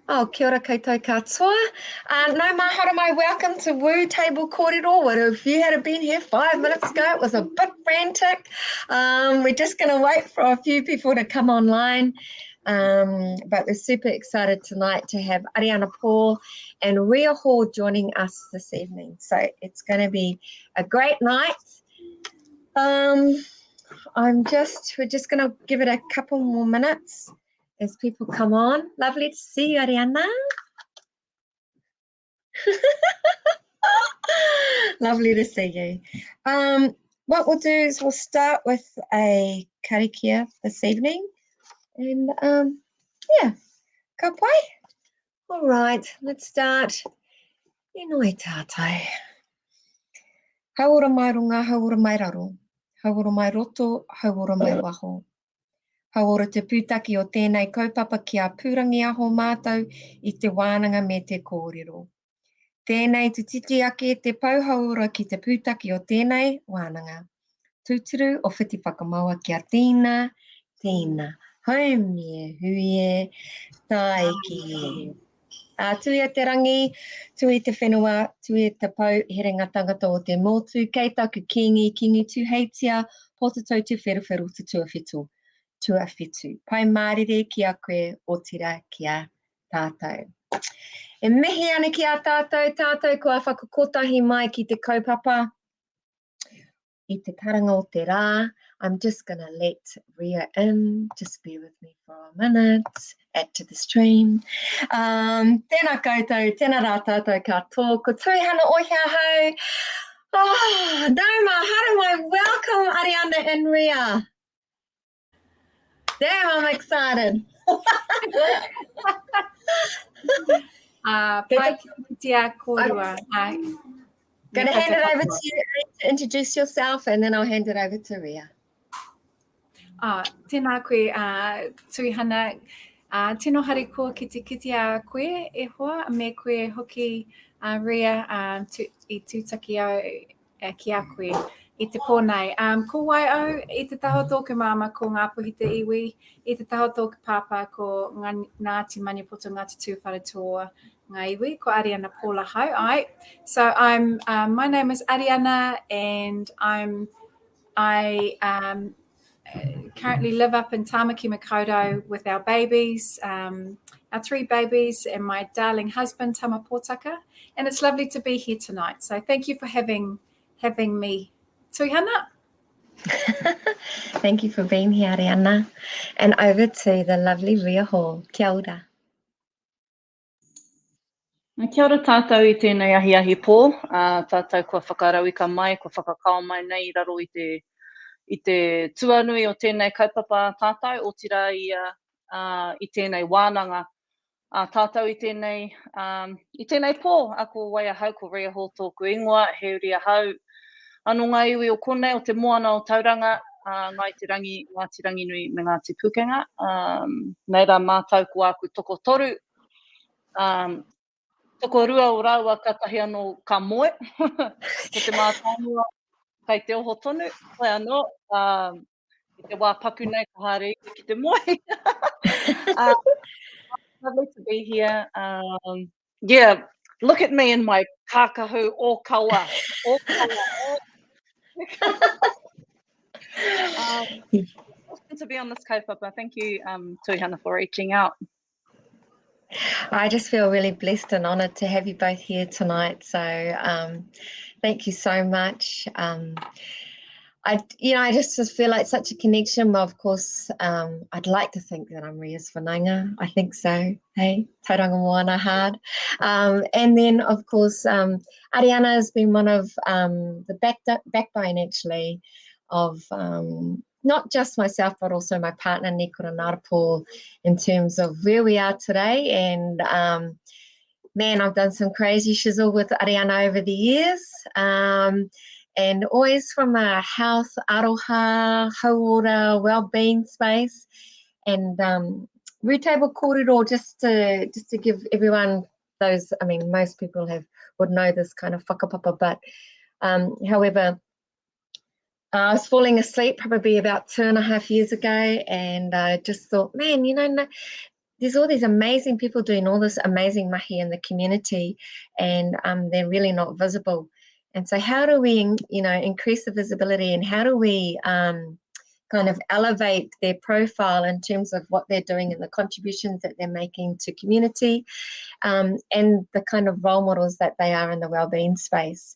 Oh, kia ora koutou katoa. No mahara mai, welcome to Woo Table Kōrero. Well, if you had been here 5 minutes ago, it was a bit frantic. We're just going to wait for a few people to come online. But we're super excited tonight to have Ariana Paul and Ria Hall joining us this evening. So it's going to be a great night. We're just going to give it a couple more minutes as people come on. Lovely to see you, Ariana. Lovely to see you. What we'll do is we'll start with a karakia this evening. And yeah, ka pai. All right, let's start. E noi tātai. Hauora mai runga, hauora mai raro. Hauora mai roto, hauora mai waho. Hauora te pūtaki o tēnei kaupapa ki a pūrangi aho mātou I te wānanga me te kōrero. Tēnei te titi ake te pauhaura ki te pūtaki o tēnei wānanga. Tūturu o whiti whakamaua kia tīna, tīna. Haumie, huie, taiki. Tui a te rangi, tui te whenua, tui te pau, herenga tangata o te motu, kei taku kingi, kingi tu heitia, potato tu wheruwheru te tuawhitu, tuawhitu. Pai mārire ki a koe, o tira ki a tātou. E mihi ana ki a tātou kua whakakotahi mai ki te kaupapa, I te karanga o te rā. I'm just going to let Ria in. Just bear with me for a minute. Add to the stream. Tēnā koutou, tēnā rā tātou katoa. Ko tui hana oihia hau. Oh, Doma, how do I welcome Ariana and Ria? Damn, I'm excited. Pai ki a kōrua. Going to hand it over to you to introduce yourself, and then I'll hand it over to Ria. Tēnā koe tuihana, tēnā hari koa ki te kiti a koe e hoa, me koe hoki Ria I tūtaki au ki a koe I te pōnei. Ko wai au I te taho tōku māma ko ngā puhi te iwi, I te taho tōku pāpā ko Ngāti Maniapoto Ngāti Tūwharetoa ngā iwi, ko Ariana Paula hau. Ai. So my name is Ariana and I currently live up in Tāmaki Makaurau with our babies, our 3 babies and my darling husband, Tama Pōtaka. And it's lovely to be here tonight. So thank you for having me. Tuihana. Thank you for being here, Ariana. And over to the lovely Ria Hall. Kia ora. Kia ora tātou I tēnei ahi pō. Tātou kua whakarauika mai, kua whakakao mai nei raro I te tuanui o tēnei kaupapa tātou o tira I tēnei wānanga. Tātou I tēnei pō, ako waia hau ko Ria Hall tōku ingoa, he ria hau. Anō ngā iwi o konei o te moana o tauranga, ngā te rangi nui me ngā te pukenga. Nei rā mātau ko aku toko toru. Toko rua o rāua katahi anō ka moe. Ko te mātaunua, kai te oho tonu. Koe anō, I te wā paku nei ka hare ki te moe. Lovely to be here. Yeah, look at me in my kākahu o kaua. O kaua. Awesome to be on this kaupapa. Thank you, Tuihana, for reaching out. I just feel really blessed and honoured to have you both here tonight. So thank you so much. I just feel like such a connection. Of course, I'd like to think that I'm Ria's whanaunga. I think so. Hey, tauranga moana hard. And then, of course, Ariana has been one of the backbone, actually, of not just myself, but also my partner, Nikora Narapo, in terms of where we are today. And, man, I've done some crazy shizzle with Ariana over the years. And always from a health, aroha, hauora, well-being space. And Woo Table Kōrero, just to give everyone those, I mean, most people would know this kind of whakapapa, but however, I was falling asleep probably about 2.5 years ago, and I just thought, man, there's all these amazing people doing all this amazing mahi in the community, and they're really not visible. And so how do we, increase the visibility, and how do we kind of elevate their profile in terms of what they're doing and the contributions that they're making to community, and the kind of role models that they are in the wellbeing space.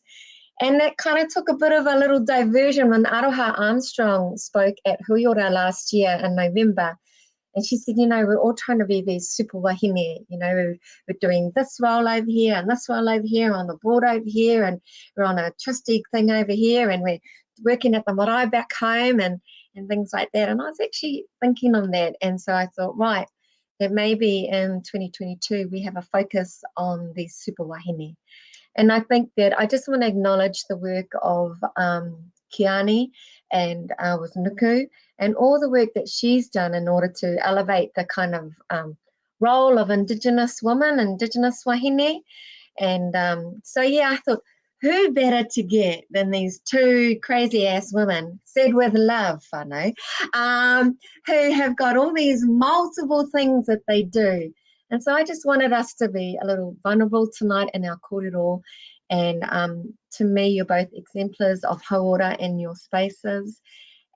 And that kind of took a bit of a little diversion when Aroha Armstrong spoke at Huiora last year in November. And she said, we're all trying to be these super wahine, we're doing this role over here and this role over here, on the board over here, and we're on a trustee thing over here, and we're working at the marae back home and things like that. And I was actually thinking on that. And so I thought, right, that maybe in 2022 we have a focus on these super wahine. And I think that I just want to acknowledge the work of Kiani and with Nuku, and all the work that she's done in order to elevate the kind of role of Indigenous women, Indigenous wahine. And so, yeah, I thought, who better to get than these two crazy-ass women, said with love, whānau, who have got all these multiple things that they do. And so I just wanted us to be a little vulnerable tonight in our kōrero. And to me, you're both exemplars of hauora in your spaces.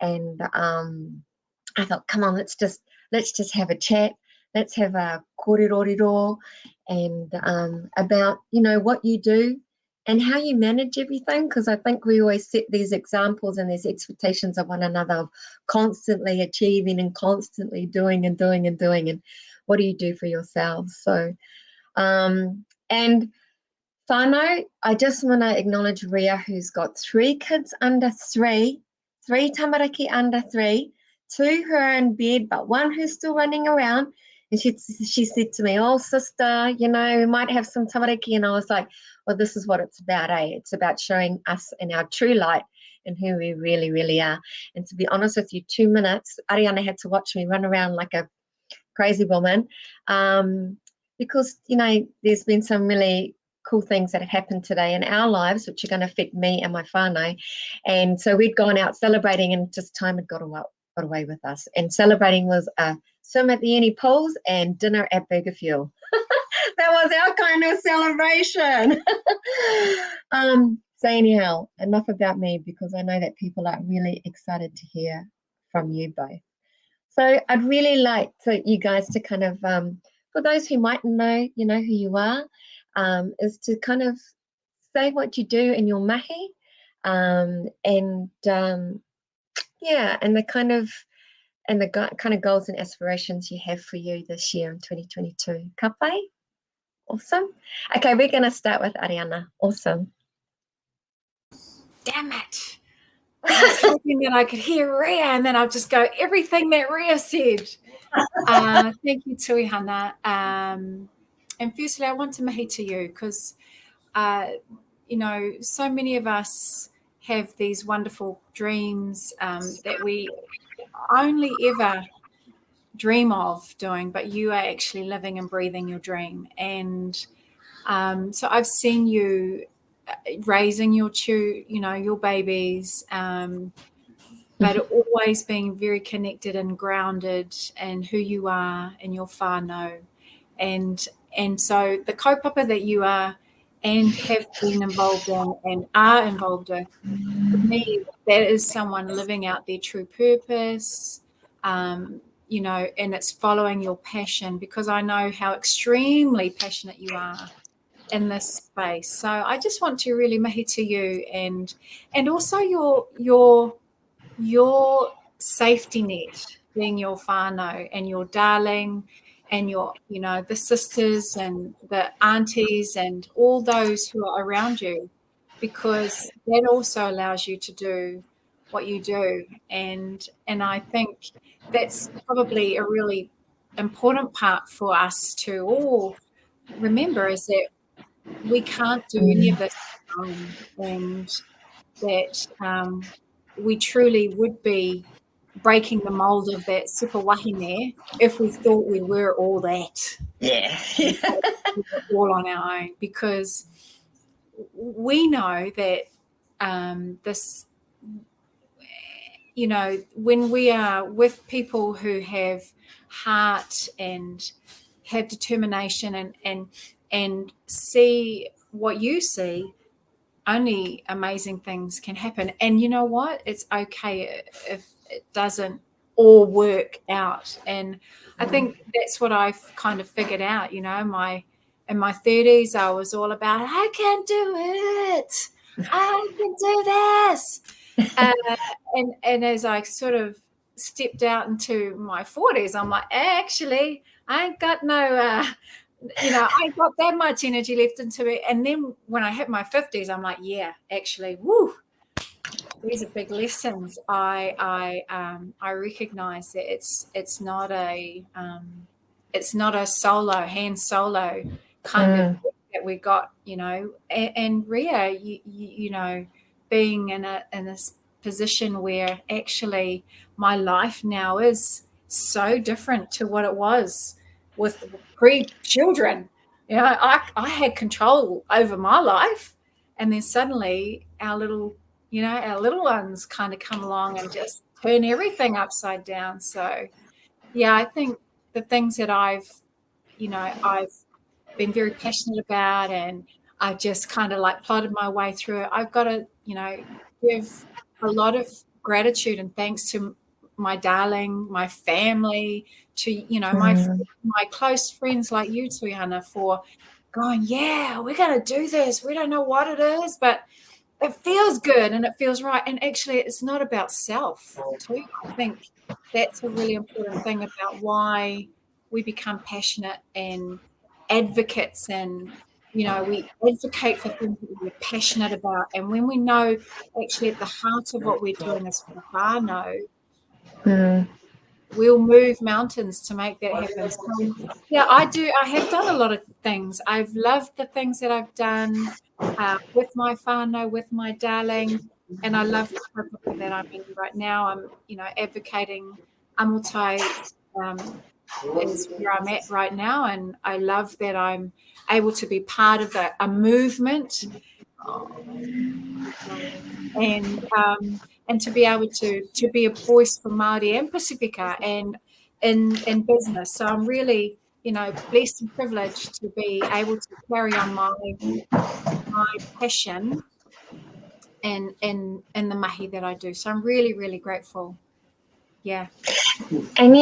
And I thought, come on, let's just have a chat. Let's have a kōrero and about, what you do and how you manage everything, because I think we always set these examples and these expectations of one another of constantly achieving and constantly doing and doing and doing, and what do you do for yourselves? So, and whānau, I just want to acknowledge Ria, who's got 3 kids under 3, 3 tamariki under 3, 2 who are in bed, but 1 who's still running around. And she said to me, oh, sister, we might have some tamariki. And I was like, well, this is what it's about, eh? It's about showing us in our true light and who we really, really are. And to be honest with you, 2 minutes, Ariana had to watch me run around like a crazy woman, because, there's been some really cool things that have happened today in our lives, which are going to affect me and my whānau. And so we'd gone out celebrating, and just time had got away with us. And celebrating was a swim at the Uni pools and dinner at Burger Fuel. That was our kind of celebration. So anyhow, enough about me, because I know that people are really excited to hear from you both. So I'd really like you guys to kind of, for those who mightn't know, who you are, is to kind of say what you do in your mahi, and the kind of goals and aspirations you have for you this year in 2022. Ka pai? Awesome. Okay, we're going to start with Ariana. Awesome. Damn it. I was hoping that I could hear Ria, and then I'll just go everything that Ria said. Thank you, Tuihana. And firstly, I want to mahi to you, because, so many of us have these wonderful dreams that we only ever dream of doing, but you are actually living and breathing your dream. And so I've seen you raising your babies, but always being very connected and grounded in who you are and your whānau. And so the kaupapa that you are and have been involved in and are involved with, for me, that is someone living out their true purpose, and it's following your passion, because I know how extremely passionate you are in this space. So I just want to really mahi to you, and also your safety net, being your whānau and your darling, and your the sisters and the aunties and all those who are around you, because that also allows you to do what you do. And I think that's probably a really important part for us to all remember, is that we can't do any of this alone, and that we truly would be breaking the mold of that super wahine if we thought we were all that. Yeah. We were all on our own, because we know that this, when we are with people who have heart and have determination and see what you see, only amazing things can happen. And you know what? It's okay if it doesn't all work out. And I think that's what I've kind of figured out, in my 30s, I was all about, I can do it. I can do this. And as I sort of stepped out into my 40s, I'm like, actually, I ain't got no, I ain't got that much energy left into it. And then when I hit my 50s, I'm like, yeah, actually, woo, these are big lessons. I recognize that it's not a hand solo kind of that we got, and Rhea, you being in a position where actually my life now is so different to what it was with pre-children. I had control over my life, and then suddenly our little ones kind of come along and just turn everything upside down. So yeah, I think the things that I've been very passionate about, and I've just kind of like plotted my way through it. I've got to, give a lot of gratitude and thanks to my darling, my family, to, my close friends like you, Tuihana, for going, yeah, we're going to do this. We don't know what it is, but it feels good and it feels right. And actually, it's not about self, too. I think that's a really important thing about why we become passionate and advocates, and we advocate for things that we're passionate about. And when we know actually at the heart of what we're doing is for whānau, we'll move mountains to make that happen. So, yeah, I have done a lot of things. I've loved the things that I've done with my whānau, with my darling, and I love the kaupapa that I'm in right now. I'm, advocating amotai is where I'm at right now, and I love that I'm able to be part of a movement, and to be able to be a voice for Māori and Pasifika and in business. So I'm really, blessed and privileged to be able to carry on my passion and in the mahi that I do. So I'm really, really grateful. Yeah. And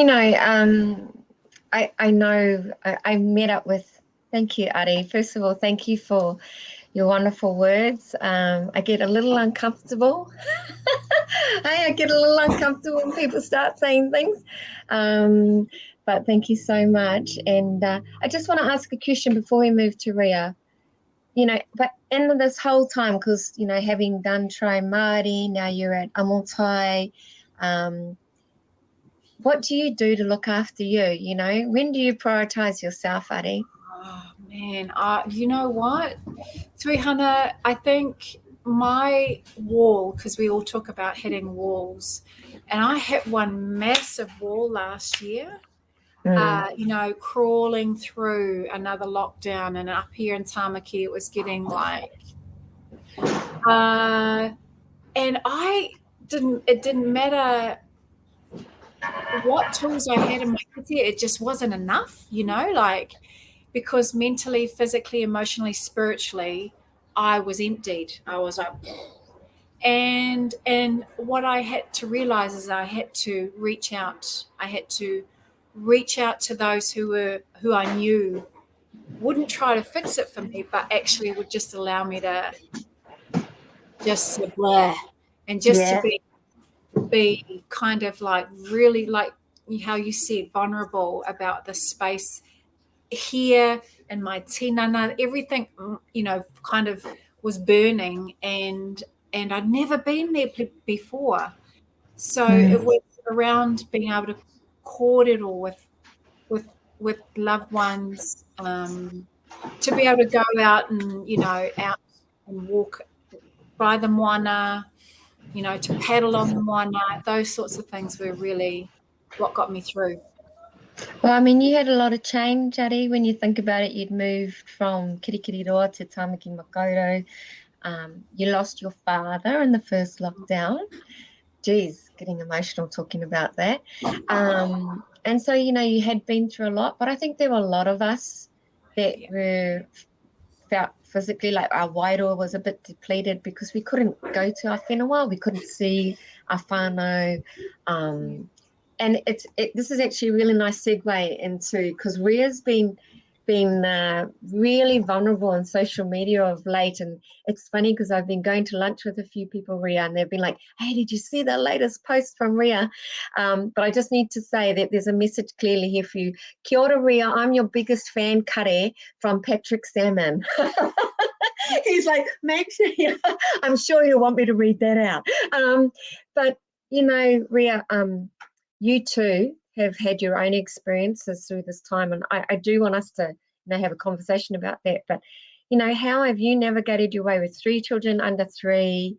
I know I met up with, thank you, Ari. First of all, thank you for your wonderful words. I get a little uncomfortable. I get a little uncomfortable when people start saying things. But thank you so much. And I just want to ask a question before we move to Rhea. But in this whole time, because, having done Try Māori, now you're at Amotai, what do you do to look after you? When do you prioritize yourself, Ari? Oh, man. You know what, Tuihana, I think my wall, because we all talk about hitting walls, and I hit one massive wall last year, crawling through another lockdown, and up here in Tamaki, it was getting like, and it didn't matter what tools I had in my kit, it just wasn't enough, because mentally, physically, emotionally, spiritually, I was emptied. I was like, and what I had to realize is I had to reach out. I had to reach out to those who I knew wouldn't try to fix it for me, but actually would just allow me to just blah, and just to be kind of like really, like how you said, vulnerable about the space here and my tinana, everything, kind of was burning, and I'd never been there before. So it was around being able to kōrero with loved ones, to be able to go out and, out and walk by the moana, to paddle on the moana. Those sorts of things were really what got me through. Well, I mean, you had a lot of change, Ari. When you think about it, you'd moved from Kirikiriroa to Tamaki Makaurau. You lost your father in the first lockdown. Geez, getting emotional talking about that. And so, you know, you had been through a lot, but I think there were a lot of us that felt physically like our wairoa was a bit depleted because we couldn't go to our whenua, we couldn't see our whānau. And this is actually a really nice segue into, because Ria's been really vulnerable on social media of late, and it's funny because I've been going to lunch with a few people, Ria, and they've been like, hey, did you see the latest post from Ria? But I just need to say that there's a message clearly here for you. Kia ora, Ria, I'm your biggest fan, kare, from Patrick Salmon. He's like, make sure I'm sure he'll want me to read that out. But, you know, Ria, you too have had your own experiences through this time, and I do want us to, you know, have a conversation about that. But, you know, how have you navigated your way with 3 children under 3?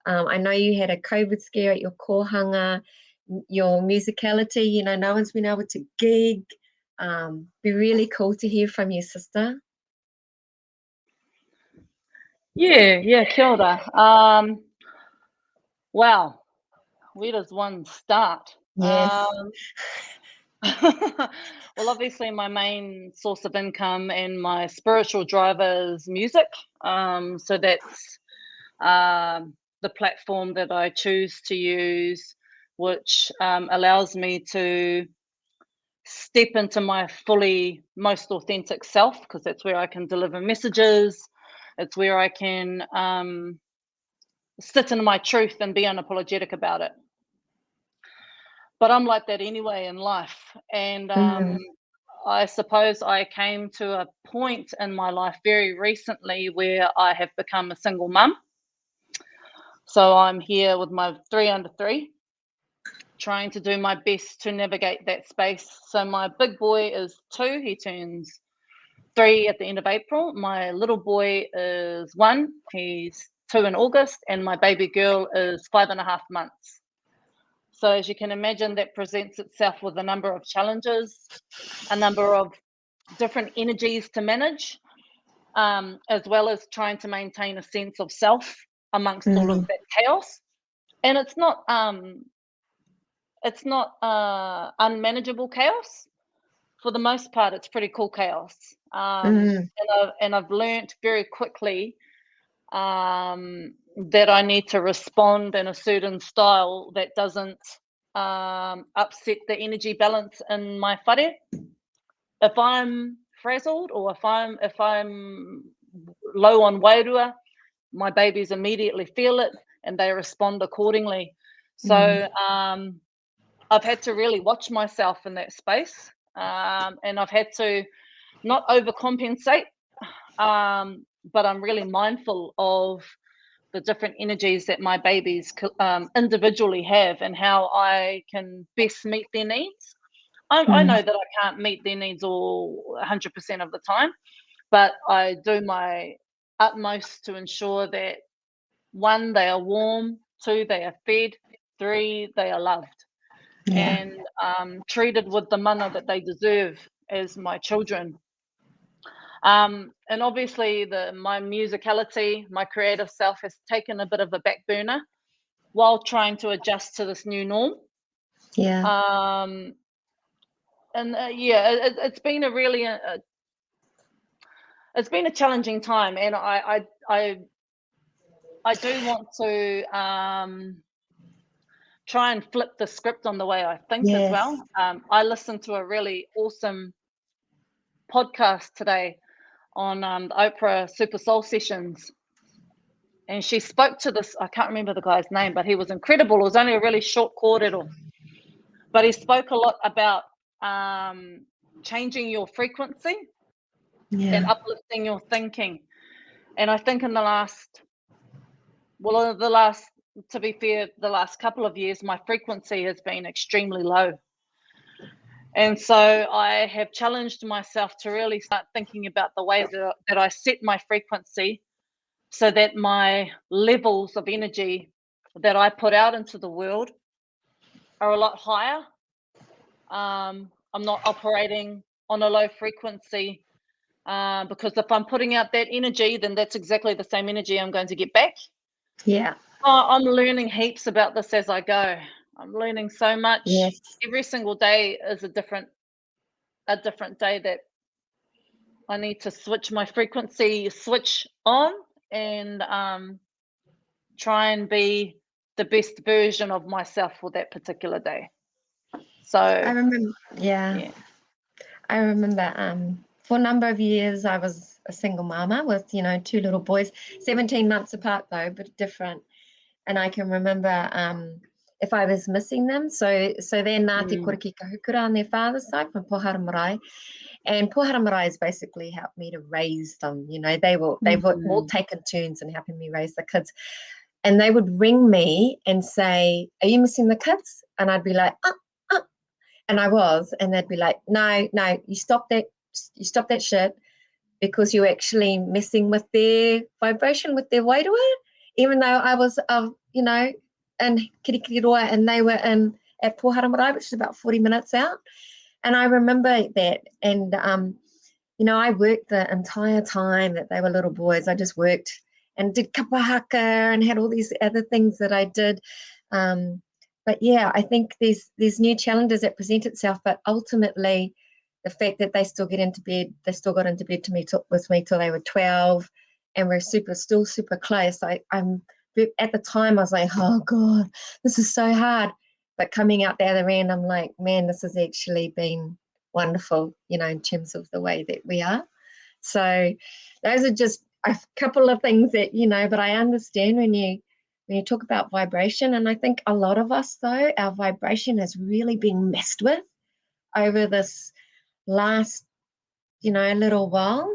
I know you had a COVID scare at your kohanga, your musicality, you know, no one's been able to gig. Be really cool to hear from you, sister. Yeah, kia ora. Wow, where does one start? Yes. Well, obviously my main source of income and my spiritual driver is music. So that's the platform that I choose to use, which allows me to step into my most authentic self, because that's where I can deliver messages. It's where I can sit in my truth and be unapologetic about it. But I'm like that anyway in life. And I suppose I came to a point in my life very recently where I have become a single mum. So I'm here with my 3 under 3, trying to do my best to navigate that space. So my big boy is 2, he turns 3 at the end of April. My little boy is 1, he's 2 in August, and my baby girl is 5.5 months. So as you can imagine, that presents itself with a number of challenges, a number of different energies to manage, as well as trying to maintain a sense of self amongst all of that chaos. And it's not unmanageable chaos. For the most part, it's pretty cool chaos. And I've learnt very quickly that I need to respond in a certain style that doesn't upset the energy balance in my whare. If I'm frazzled or if I'm low on wairua, my babies immediately feel it and they respond accordingly. So I've had to really watch myself in that space, and I've had to not overcompensate, but I'm really mindful of the different energies that my babies individually have and how I can best meet their needs. I know that I can't meet their needs all 100% of the time, but I do my utmost to ensure that 1, they are warm, 2, they are fed, 3, they are loved and treated with the mana that they deserve as my children. And obviously my musicality, my creative self has taken a bit of a back burner while trying to adjust to this new norm. It's been a really it's been a challenging time, and I do want to try and flip the script on the way I think as well. I listened to a really awesome podcast today on the Oprah Super Soul Sessions, and she spoke to this, I can't remember the guy's name, but he was incredible. It was only a really short kōrero, but he spoke a lot about changing your frequency and uplifting your thinking. And I think in the last to be fair, the last couple of years, my frequency has been extremely low. And so I have challenged myself to really start thinking about the way that I set my frequency so that my levels of energy that I put out into the world are a lot higher. I'm not operating on a low frequency because if I'm putting out that energy, then that's exactly the same energy I'm going to get back. I'm learning heaps about this as I go. I'm learning so much. Yes. Every single day is a different day that I need to switch my frequency switch on and try and be the best version of myself for that particular day. So I remember, yeah. I remember for a number of years I was a single mama with, 2 little boys, 17 months apart though, but different. And I can remember if I was missing them. So they're Ngāti Poriki Kahukura on their father's side from Pohara Marae. And Pohara Marae has basically helped me to raise them. They've all taken turns in helping me raise the kids. And they would ring me and say, "Are you missing the kids?" And I'd be like, and I was, and they'd be like, no, you stop that shit, because you're actually messing with their vibration, with their wairua, even though I was, in Kirikiriroa and they were at Pohara Marae, which is about 40 minutes out. And I remember that. And, I worked the entire time that they were little boys. I just worked and did kapahaka and had all these other things that I did. But yeah, I think there's new challenges that present itself, but ultimately the fact that they still got into bed with me till they were 12, and we're still super close. I'm at the time I was like, oh God, this is so hard. But coming out the other end, I'm like, man, this has actually been wonderful, in terms of the way that we are. So those are just a couple of things that, but I understand when you talk about vibration, and I think a lot of us, though, our vibration has really been messed with over this last, little while.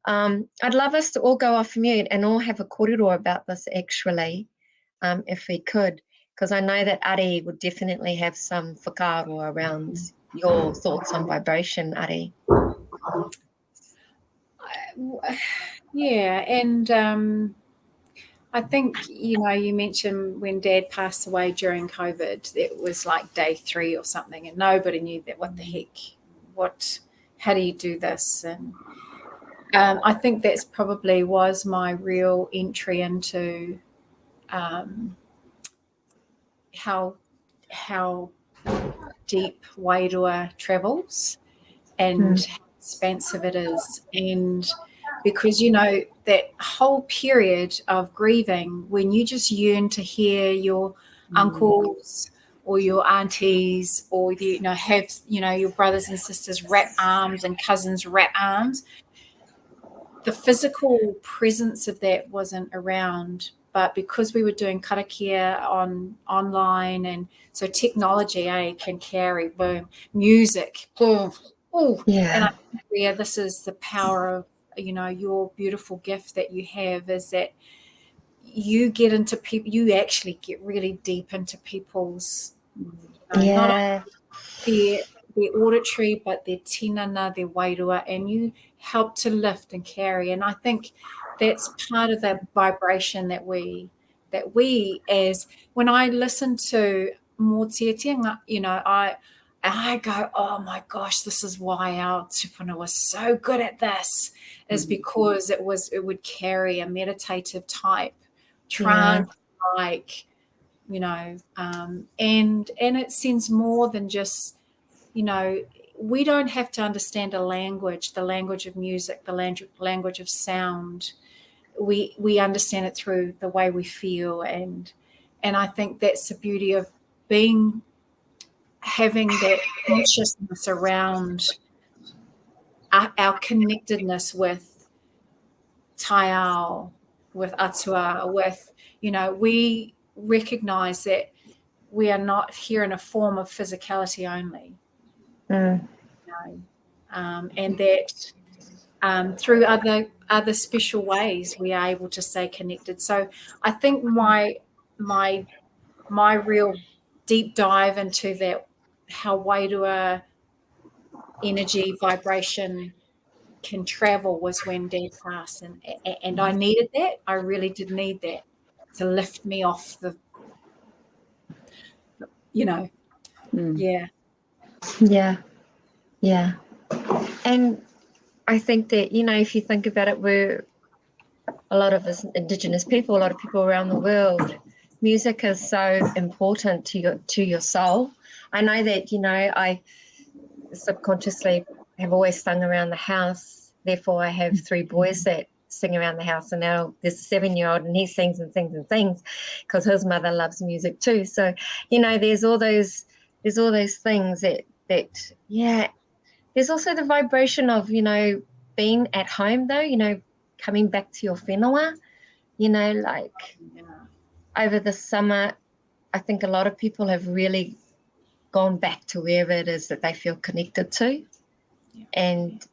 I'd love us to all go off mute and all have a kōrero about this, actually, if we could, because I know that Ari would definitely have some whakaaro around your thoughts on vibration, Ari. Yeah, and I think, you mentioned when Dad passed away during COVID, it was like day 3 or something, and nobody knew that, what the heck, how do you do this? And I think that's probably was my real entry into how deep wairua travels and how expansive it is. And because, that whole period of grieving, when you just yearn to hear your uncles or your aunties, or have your brothers and sisters wrap arms and cousins wrap arms, the physical presence of that wasn't around. But because we were doing karakia online, and so technology can carry, boom, music, boom, and I think this is the power of your beautiful gift that you have, is that you get into people, you actually get really deep into people's not only their auditory, but their tinana, their wairua, and you help to lift and carry. And I think that's part of the vibration that we as, when I listen to mōtiatia, I go, oh my gosh, this is why our tupuna was so good at this, is because it would carry a meditative type, trance like, and it sends more than just, we don't have to understand the language of music, the language of sound. We understand it through the way we feel, and I think that's the beauty of having that consciousness around our connectedness with taiao, with atua, with, we recognize that we are not here in a form of physicality only. And that through other special ways we are able to stay connected. So I think my real deep dive into that, how wairua energy vibration can travel, was when Dad passed, and I needed that. I really did need that to lift me off the, yeah. And I think that, if you think about it, we're a lot of us Indigenous people, a lot of people around the world, music is so important to your soul. I know that, you know, I subconsciously have always sung around the house. Therefore, I have 3 boys that sing around the house, and now there's a 7-year-old, and he sings and sings and sings because his mother loves music too. So, you know, there's all those things that yeah. There's also the vibration of, you know, being at home though, you know, coming back to your whenua, you know, like over the summer, I think a lot of people have really gone back to wherever it is that they feel connected to. And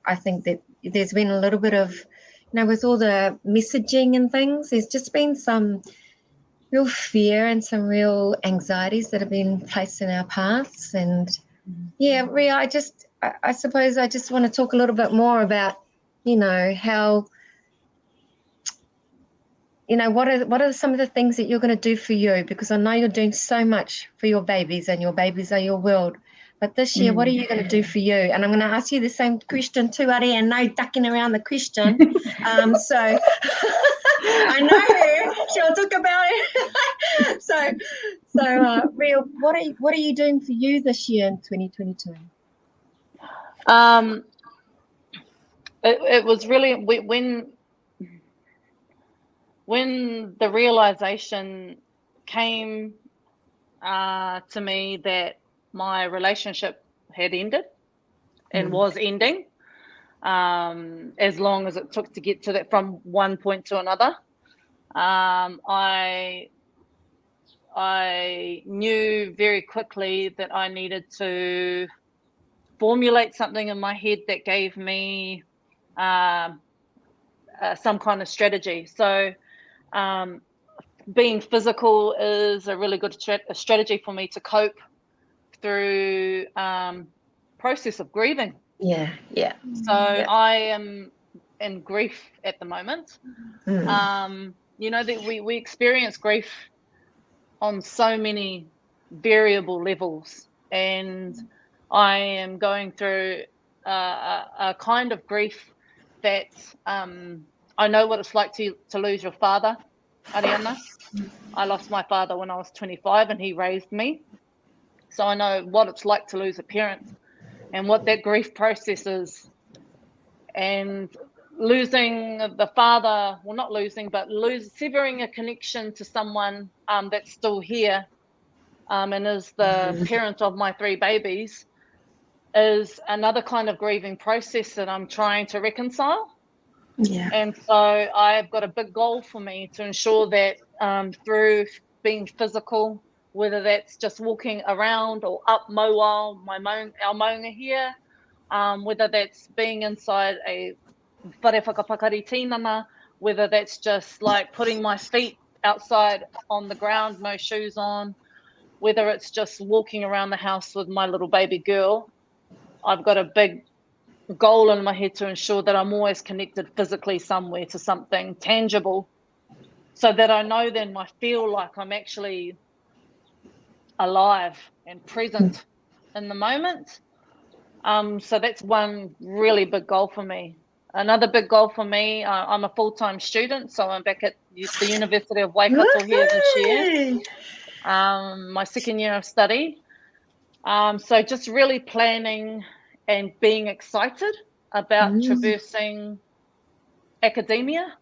I think that there's been a little bit of, you know, with all the messaging and things, there's just been some real fear and some real anxieties that have been placed in our paths. And yeah, Ria, I suppose I just want to talk a little bit more about, you know, how, you know, what are some of the things that you're going to do for you? Because I know you're doing so much for your babies, and your babies are your world. But this year, what are you going to do for you? And I'm going to ask you the same question too, Ariana. No ducking around the question. So I know her. She'll talk about it. so Ria, what are you doing for you this year in 2022? It was really when the realization came to me that my relationship had ended and was ending, as long as it took to get to that from one point to another. I knew very quickly that I needed to formulate something in my head that gave me some kind of strategy. So being physical is a really good strategy for me to cope through process of grieving. Yeah. So I am in grief at the moment. You know, that we experience grief on so many variable levels, and I am going through a kind of grief that I know what it's like to lose your father, Ariana. I lost my father when I was 25, and he raised me. So I know what it's like to lose a parent and what that grief process is. And losing the father, well, not losing, but severing a connection to someone that's still here and is the parent of my 3 babies is another kind of grieving process that I'm trying to reconcile. Yeah. And so I've got a big goal for me to ensure that through being physical, whether that's just walking around or up Mowal, our maunga here, whether that's being inside a whare whakapakari tinana, whether that's just like putting my feet outside on the ground, no shoes on, whether it's just walking around the house with my little baby girl. I've got a big goal in my head to ensure that I'm always connected physically somewhere to something tangible, so that I know then I feel like I'm actually alive and present in the moment. So that's one really big goal for me. Another big goal for me, I'm a full-time student, so I'm back at the University of Waikato here this year, my second year of study. So just really planning and being excited about traversing academia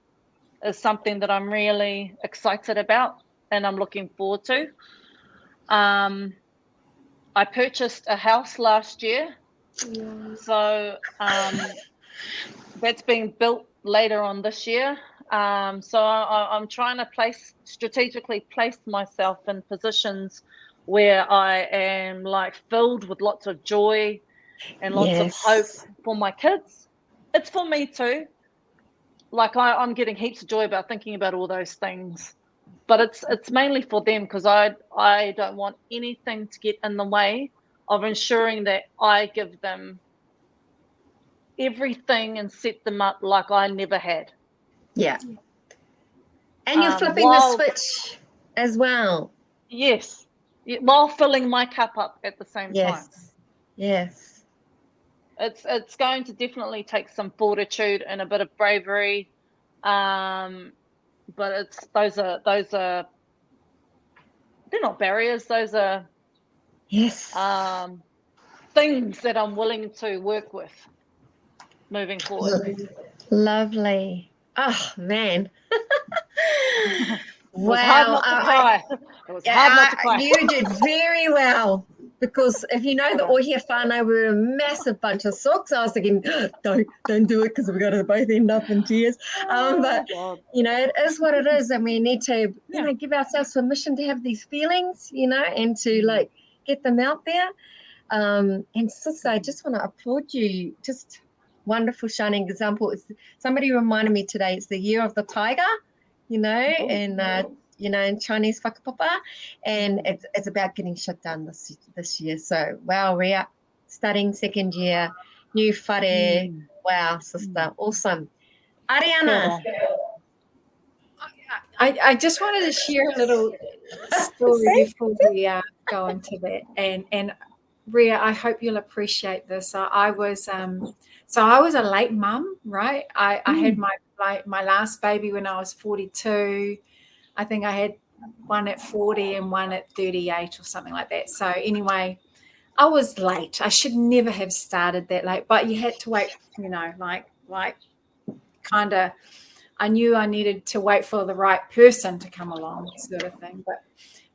is something that I'm really excited about and I'm looking forward to. I purchased a house last year, so that's being built later on this year. So I'm trying to strategically place myself in positions where I am like filled with lots of joy and lots of hope for my kids. It's for me too. Like I'm getting heaps of joy about thinking about all those things, but it's mainly for them, because I don't want anything to get in the way of ensuring that I give them everything and set them up like I never had. Yeah. And you're flipping the switch as well. Yes. While filling my cup up at the same time. Yes. It's going to definitely take some fortitude and a bit of bravery. But those are they're not barriers. Those are things that I'm willing to work with moving forward. Lovely. Oh, man. It was hard not to cry. It was hard not to cry. You did very well. Because if you know the Ohia whānau, we're a massive bunch of socks. I was thinking, don't do it because we're going to both end up in tears. But, you know, it is what it is. And we need to, you know, give ourselves permission to have these feelings, you know, and to, like, get them out there. And sister, I just want to applaud you. Just wonderful, shining example. Somebody reminded me today, it's the year of the tiger, you know, and you know, in Chinese whakapapa, and it's about getting shit done this year. So, wow, Ria, starting second year, new whare. Wow, sister, awesome. Ariana. I just wanted to share a little story before we go into that. And Ria, I hope you'll appreciate this. I was a late mum, right? I had my last baby when I was 42. I think I had one at 40 and one at 38 or something like that. So anyway, I was late. I should never have started that late, but you had to wait, you know, like kind of, I knew I needed to wait for the right person to come along, sort of thing. But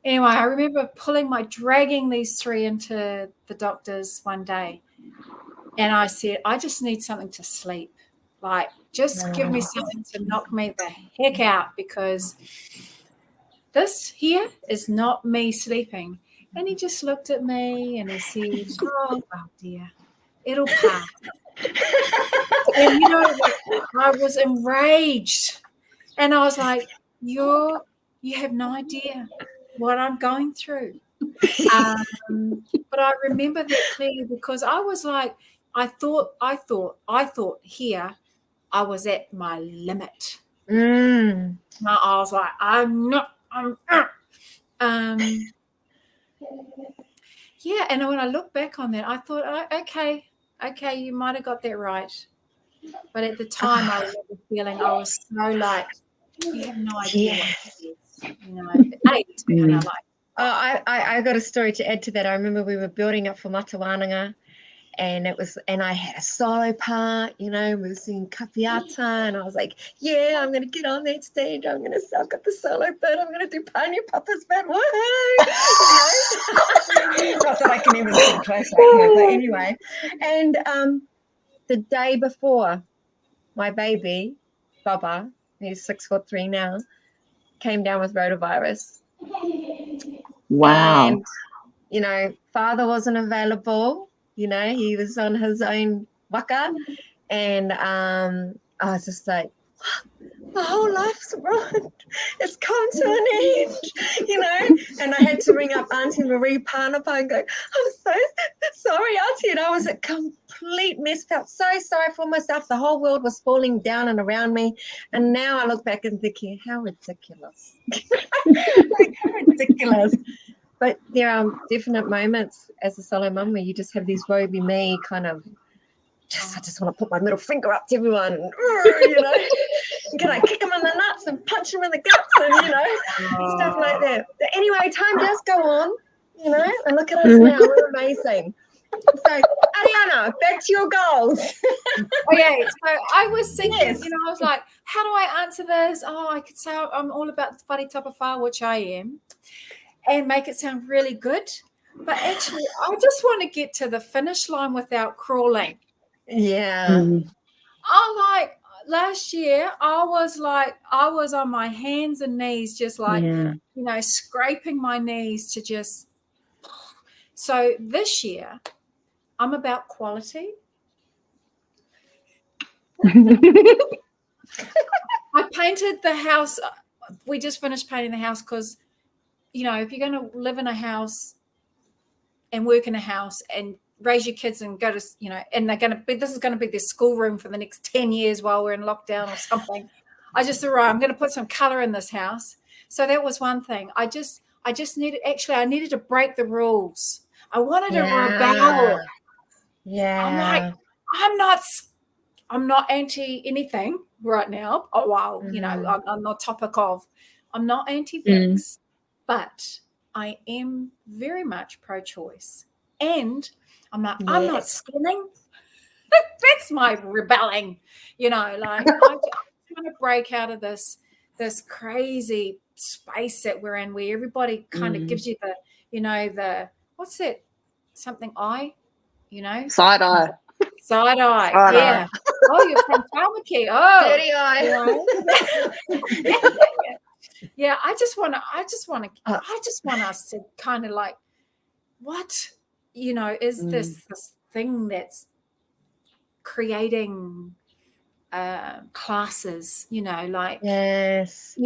anyway, I remember dragging these three into the doctor's one day. And I said, I just need something to sleep. Like, just give me something to knock me the heck out, because this here is not me sleeping. And he just looked at me and he said, oh, well, dear, it'll pass. And, you know, I was enraged. And I was like, you have no idea what I'm going through. But I remember that clearly, because I was like, I thought here I was at my limit. I was like, yeah. And when I look back on that, I thought, oh, okay, you might have got that right. But at the time, I remember feeling I was so like, you have no idea what it is. You know, kind of like. I got a story to add to that. I remember we were building up for Matawananga, and I had a solo part, you know, we were singing Kapiata, and I was like, yeah, I'm going to get on that stage. I've got the solo bit. I'm going to do Pānia Papa's bit. Woohoo! You know? Not that I can even sing close like her, but anyway. And the day before, my baby, Baba, he's 6'3" now, came down with rotavirus. Wow. And, you know, father wasn't available. You know, he was on his own waka. And I was just like, my whole life's ruined. It's come to an end, you know. And I had to ring up Auntie Marie Pānapa and go, I'm so sorry, Auntie. And I was a complete mess. Felt so sorry for myself. The whole world was falling down and around me. And now I look back and think, how ridiculous. Like, how ridiculous. But there are definite moments as a solo mum where you just have these woe be me kind of, I just want to put my middle finger up to everyone, and, you know, can I kick them in the nuts and punch them in the guts and, you know, stuff like that. But anyway, time does go on, you know, and look at us now. We're amazing. So, Ariana, back to your goals. Okay, so I was thinking, you know, I was like, how do I answer this? Oh, I could say I'm all about the whare tapawhā, which I am, and make it sound really good. But actually, I just want to get to the finish line without crawling. Yeah. Last year, I was on my hands and knees, just like, you know, scraping my knees to just. So this year, I'm about quality. I painted the house. We just finished painting the house because, you know, if you're going to live in a house and work in a house and raise your kids and go to, you know, and this is going to be their schoolroom for the next 10 years while we're in lockdown or something. I just thought, right, I'm going to put some color in this house. So that was one thing. I needed to break the rules. I wanted to rebel. Yeah. I'm like, I'm not anti anything right now. Oh, well, you know, I'm not topic of, I'm not anti-vax, but I am very much pro-choice. And I'm like, I'm not spinning. That's my rebelling, like I'm trying to break out of this crazy space that we're in, where everybody kind of gives you the what's that, something eye, Side eye. Side eye. Side Yeah. eye. Oh, you're from Tamaki. Oh, Dirty eye. Yeah. I just want us to kind of like, what, is this thing that's creating classes, like, Yes.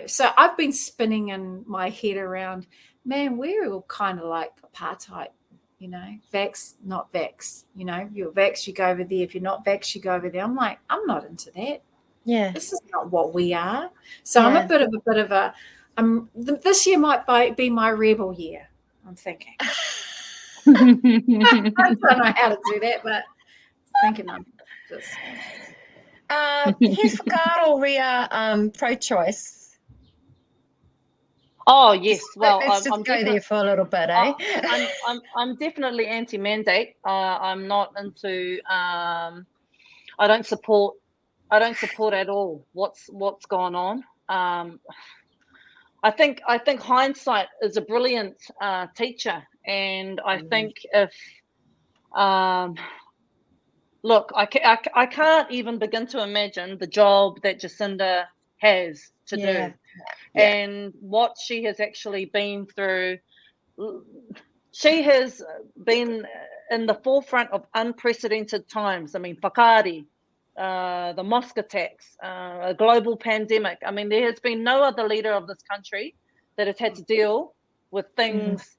so I've been spinning in my head around, man, we're all kind of like apartheid, vax, not vax, if you're vax, you go over there. If you're not vax, you go over there. I'm like, I'm not into that. Yeah. This is not what we are. So I'm a bit of a this year might be my rebel year, I'm thinking. I don't know how to do that, but thinking I'm just... Here's whakaaro ria pro-choice. Oh yes, well, let's just go there for a little bit, eh? I'm definitely anti-mandate. I'm not into. I don't support at all what's gone on. I think hindsight is a brilliant teacher, and I think if look, I can't even begin to imagine the job that Jacinda has to do, and what she has actually been through. She has been in the forefront of unprecedented times. I mean, whakaari, the mosque attacks, a global pandemic. I mean, there has been no other leader of this country that has had to deal with things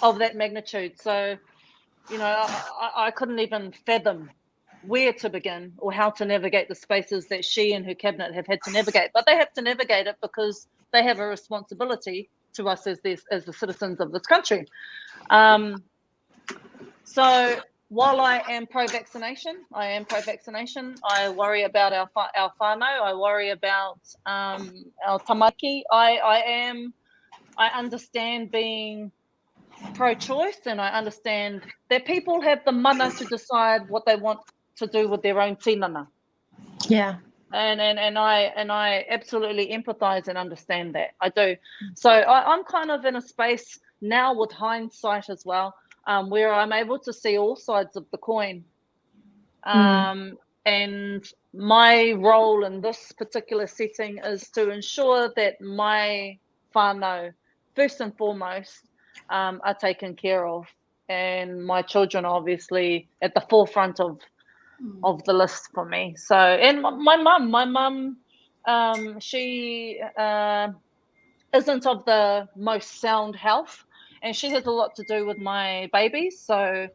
of that magnitude. So, I couldn't even fathom where to begin or how to navigate the spaces that she and her cabinet have had to navigate. But they have to navigate it because they have a responsibility to us as the citizens of this country. So while I am pro-vaccination, I worry about our whānau, I worry about our tamaki. I understand being pro-choice, and I understand that people have the mana to decide what they want to do with their own tinana. Yeah. And I absolutely empathize and understand that. I do. So I'm kind of in a space now with hindsight as well, where I'm able to see all sides of the coin. And my role in this particular setting is to ensure that my whānau, first and foremost, are taken care of. And my children are obviously at the forefront of the list for me. So, and my mum, she isn't of the most sound health, and she has a lot to do with my babies. So,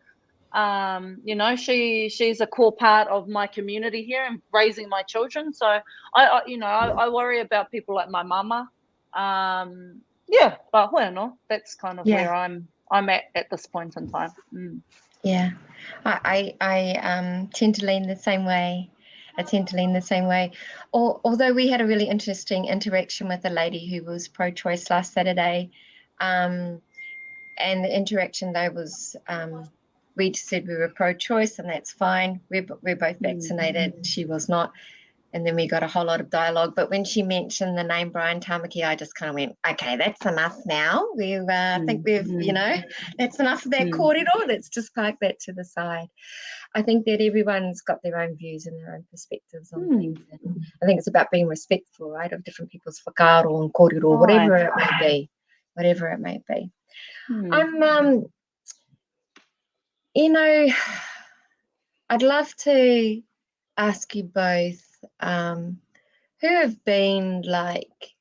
she's a core part of my community here and raising my children. So I worry about people like my mama. But bueno, that's kind of where I'm at this point in time. Yeah, I tend to lean the same way. Although we had a really interesting interaction with a lady who was pro-choice last Saturday, and the interaction though was we just said we were pro-choice, and that's fine. We're both vaccinated. She was not. And then we got a whole lot of dialogue. But when she mentioned the name Brian Tamaki, I just kind of went, okay, that's enough now. I think we've, that's enough of that kōrero. Let's just park that to the side. I think that everyone's got their own views and their own perspectives on things. And I think it's about being respectful, right, of different people's whakaaro and kōrero, whatever it may be. I'd love to ask you both, who have been like,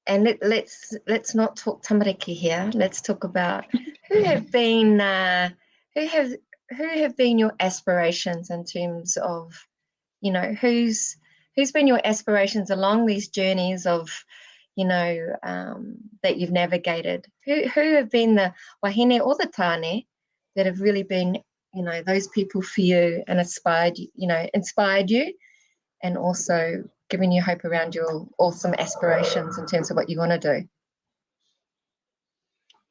and let's not talk tamariki here. Let's talk about who have been your aspirations in terms of, who's been your aspirations along these journeys of, that you've navigated. Who have been the wahine or the tāne that have really been, those people for you and inspired you, and also giving you hope around your awesome aspirations in terms of what you want to do?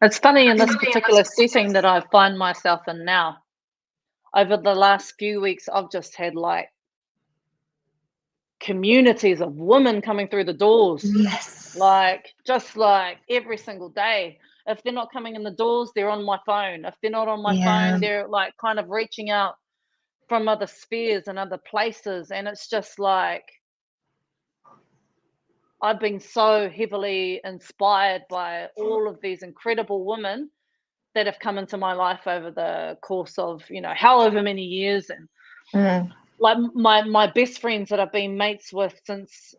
It's funny in this particular setting that I find myself in now. Over the last few weeks, I've just had like communities of women coming through the doors, Yes. like just like every single day. If they're not coming in the doors, they're on my phone. If they're not on my Yeah. phone, they're like kind of reaching out from other spheres and other places. And it's just like, I've been so heavily inspired by all of these incredible women that have come into my life over the course of, however many years. And Mm. like my best friends that I've been mates with since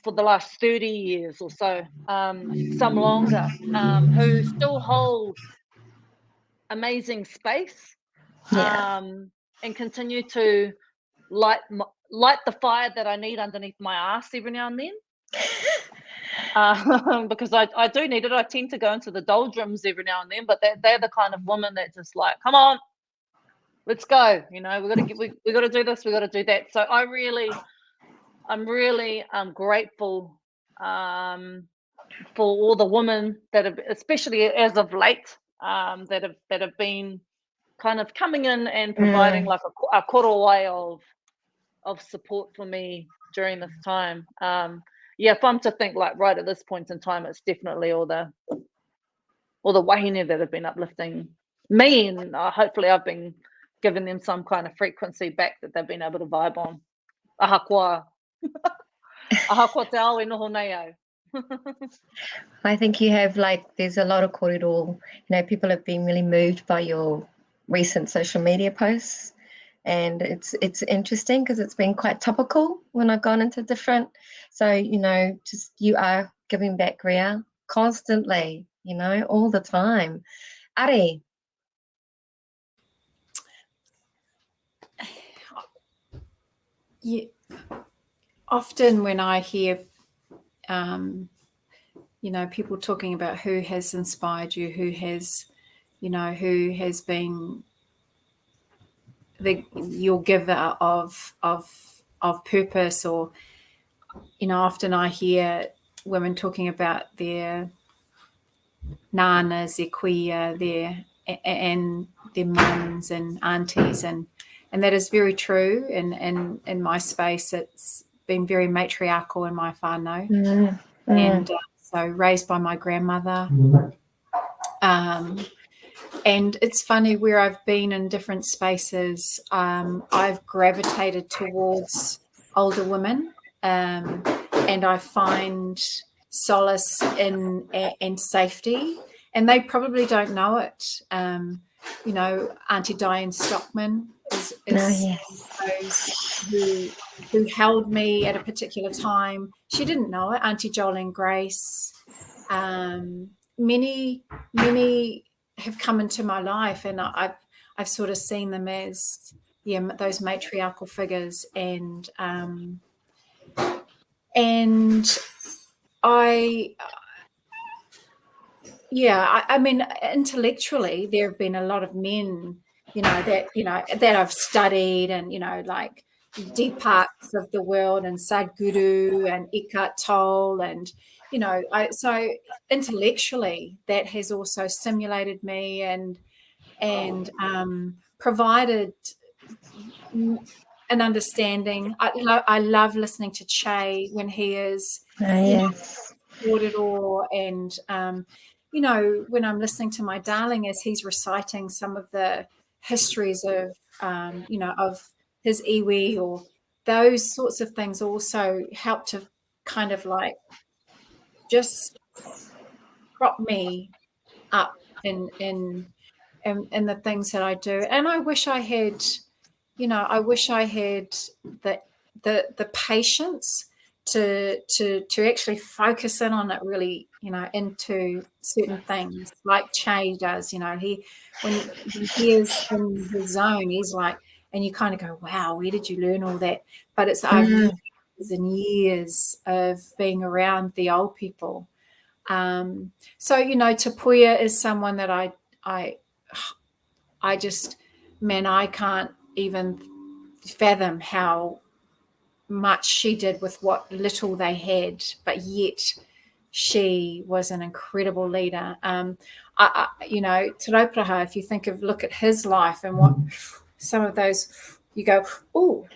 for the last 30 years or so, some longer, who still hold amazing space, Yeah. and continue to light the fire that I need underneath my ass every now and then. Because I do need it. I tend to go into the doldrums every now and then, but they're the kind of woman that just like, come on, let's go. We got to do this, we got to do that. So I'm really grateful for all the women that have, especially as of late, that have been kind of coming in and providing like a korowai of support for me during this time. If I'm to think like right at this point in time, it's definitely all the wahine that have been uplifting me, and hopefully I've been giving them some kind of frequency back that they've been able to vibe on. Ahakoa. Ahakoa te awe noho nei au. I think you have there's a lot of kōrero. People have been really moved by your recent social media posts, and it's interesting because it's been quite topical when I've gone into different. So just you are giving back rea constantly, all the time. Ari. Yeah. Often when I hear people talking about who has inspired you, who has been your giver of purpose, or often I hear women talking about their nanas, their kuia, and their mums and aunties, and that is very true. And in my space, it's been very matriarchal in my whānau. And so raised by my grandmother. And it's funny, where I've been in different spaces, I've gravitated towards older women, and I find solace in and safety, and they probably don't know it. Auntie Diane Stockman is those who held me at a particular time. She didn't know it. Auntie Jolene Grace, many have come into my life, and I've sort of seen them as those matriarchal figures, and I mean, intellectually, there have been a lot of men, that I've studied, and like Deepaks of the world, and Sadhguru, and Eckhart Tolle, and so intellectually that has also stimulated me and provided an understanding. I love listening to Che when he is Kōrero, and when I'm listening to my darling as he's reciting some of the histories of of his iwi, or those sorts of things, also help to kind of like just prop me up in the things that I do. And I wish I had the patience to actually focus in on it, really, into certain things like Che does. When he is in the zone, he's like, and you kind of go, wow, where did you learn all that? But it's I've years and years of being around the old people. So Tapuia is someone that I just, man, I can't even fathom how much she did with what little they had, but yet she was an incredible leader. you know, Te Rauparaha, if you look at his life and what some of those, you go, oh,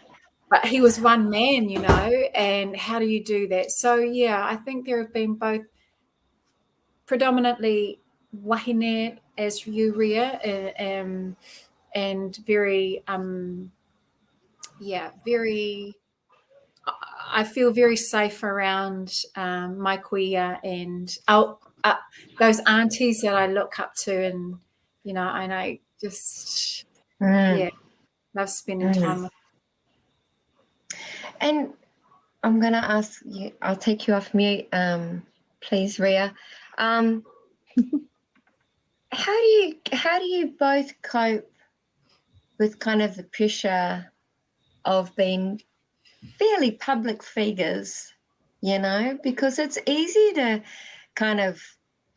but he was one man, you know, and how do you do that? So, yeah, I think there have been both predominantly wahine as you, Ria, and very, very, I feel very safe around my kuia and those aunties that I look up to, and, you know, and I just, love spending time with. And I'm going to ask you, I'll take you off mute, please, Ria. How do you both cope with kind of the pressure of being fairly public figures, you know, because it's easy to kind of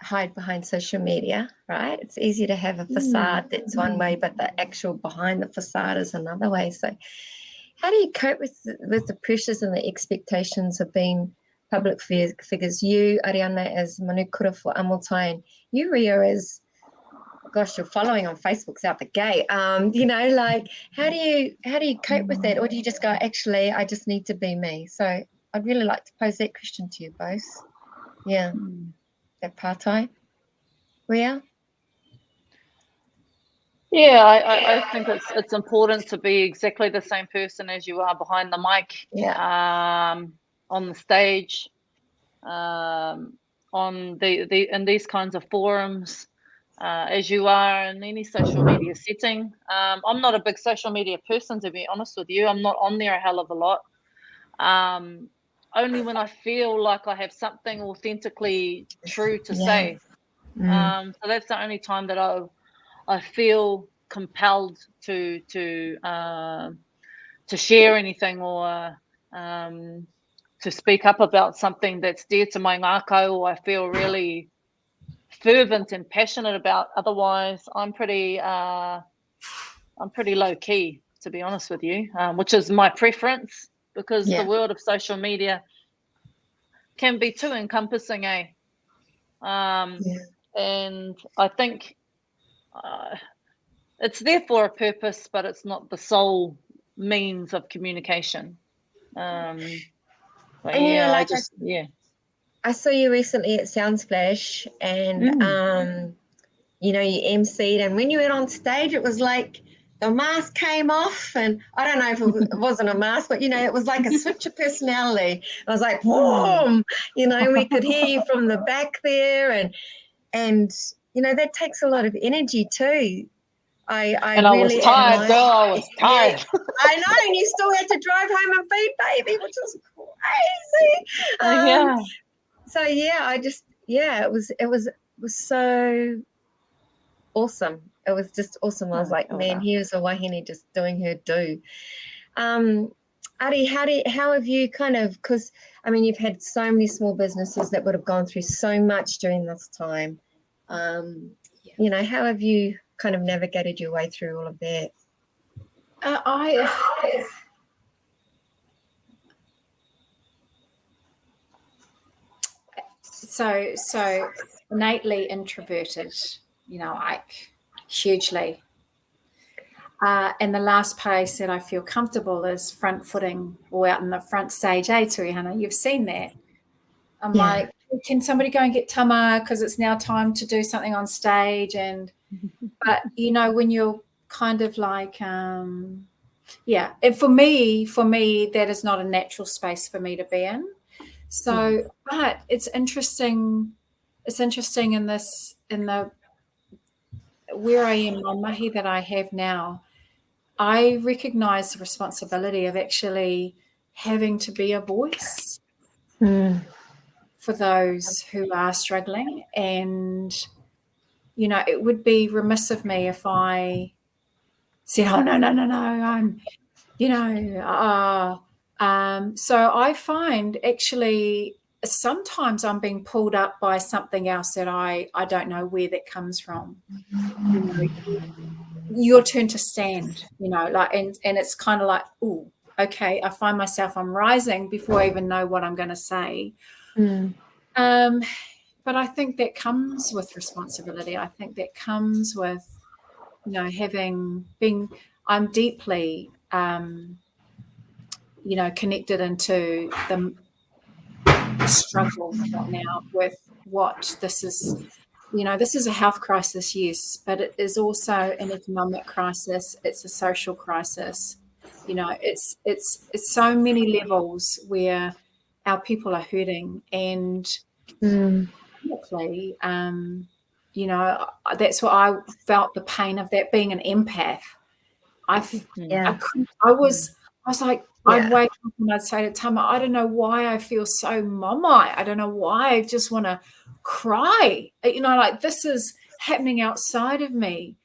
hide behind social media, right? It's easy to have a facade that's one way, but the actual behind the facade is another way. So how do you cope with the pressures and the expectations of being public figures? You, Ariana, as manukura for Amotai, and you, Ria, as, gosh, your following on Facebook's out the gate. You know, like, how do you cope with that? Or do you just go, actually, I just need to be me? So I'd really like to pose that question to you both. Yeah, that partai. Ria? Yeah, I think it's important to be exactly the same person as you are behind the mic, on the stage, on in these kinds of forums, as you are in any social media setting. I'm not a big social media person, to be honest with you. I'm not on there a hell of a lot. Only when I feel like I have something authentically true to say. So that's the only time that I feel compelled to share anything, or to speak up about something that's dear to my ngākau, or I feel really fervent and passionate about. Otherwise, I'm pretty low key, to be honest with you, which is my preference, because the world of social media can be too encompassing, and I think it's there for a purpose, but it's not the sole means of communication. But and, you know, like I saw you recently at Soundsplash, and you know, you emceed, and when you went on stage, it was like the mask came off, and I don't know if it wasn't a mask, but, you know, it was like a switch of personality. I was like, boom, you know, we could hear you from the back there, and you know, that takes a lot of energy too. I really was tired, girl. I was tired. Yeah, I know, and you still had to drive home and feed baby, which is crazy. So it was so awesome. It was just awesome. I was like, man, here's a wahine just doing her do. Ari, how have you kind of, because I mean, you've had so many small businesses that would have gone through so much during this time. You know, how have you kind of navigated your way through all of that? So innately introverted, you know, like hugely. And the last place that I feel comfortable is front footing or out in the front stage, Tuhihana? You've seen that. I'm like, can somebody go and get tama, because it's now time to do something on stage? And but, you know, when you're kind of like, and for me, that is not a natural space for me to be in. So, but it's interesting. It's interesting in the where I am, my mahi that I have now. I recognize the responsibility of actually having to be a voice for those who are struggling. And, you know, it would be remiss of me if I said, oh, no, I'm, you know, so I find actually sometimes I'm being pulled up by something else that I don't know where that comes from. You know, your turn to stand, you know, like, and it's kind of like, oh, okay, I find myself, I'm rising before I even know what I'm going to say. But but I think that comes with responsibility. I think that comes with, I'm deeply, connected into the struggle right now with what this is. This is a health crisis, yes, but it is also an economic crisis. It's a social crisis. It's so many levels where our people are hurting, and basically, that's what I felt, the pain of that, being an empath. I was like, I'd wake up and I'd say to Tama, I don't know why I feel so Mamai. I don't know why I just want to cry. Like this is happening outside of me.